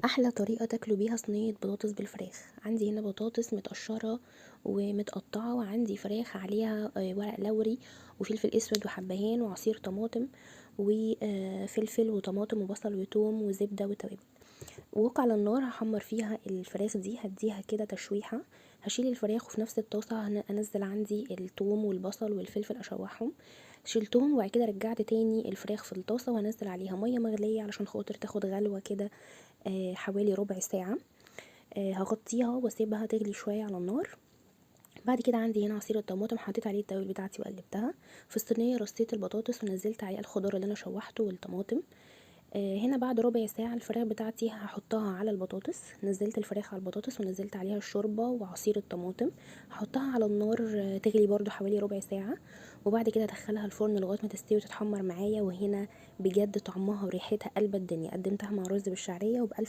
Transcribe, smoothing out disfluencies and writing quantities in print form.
احلى طريقه تاكلوا بيها صينيه بطاطس بالفراخ. عندي هنا بطاطس متقشره ومتقطعه، وعندي فراخ عليها ورق لوري وفلفل اسود وحبهان وعصير طماطم وفلفل وطماطم وبصل وتوم وزبده وتوابل. ووك على النار هحمر فيها الفراخ دي، هديها كده تشويحه. هشيل الفراخ وفي نفس الطاسه انزل عندي الثوم والبصل والفلفل اشوحهم. شلتهم وبعد كده رجعت تاني الفراخ في الطاسه وانزل عليها ميه مغليه علشان خاطر تاخد غلوه كده حوالي ربع ساعه. هغطيها واسيبها تغلي شويه على النار. بعد كده عندي هنا عصير الطماطم، حطيت عليه التوابل بتاعتي وقلبتها في الصينيه. رصيت البطاطس ونزلت عليه الخضار اللي انا شوحته والطماطم. هنا بعد ربع ساعة الفراخ بتاعتي هحطها على البطاطس. نزلت الفراخ على البطاطس ونزلت عليها الشوربة وعصير الطماطم. هحطها على النار تغلي برضو حوالي ربع ساعة، وبعد كده ادخلها الفرن لغاية ما تستوي وتتحمر معايا. وهنا بجد طعمها وريحتها قلب الدنيا. قدمتها مع رز بالشعرية وبألف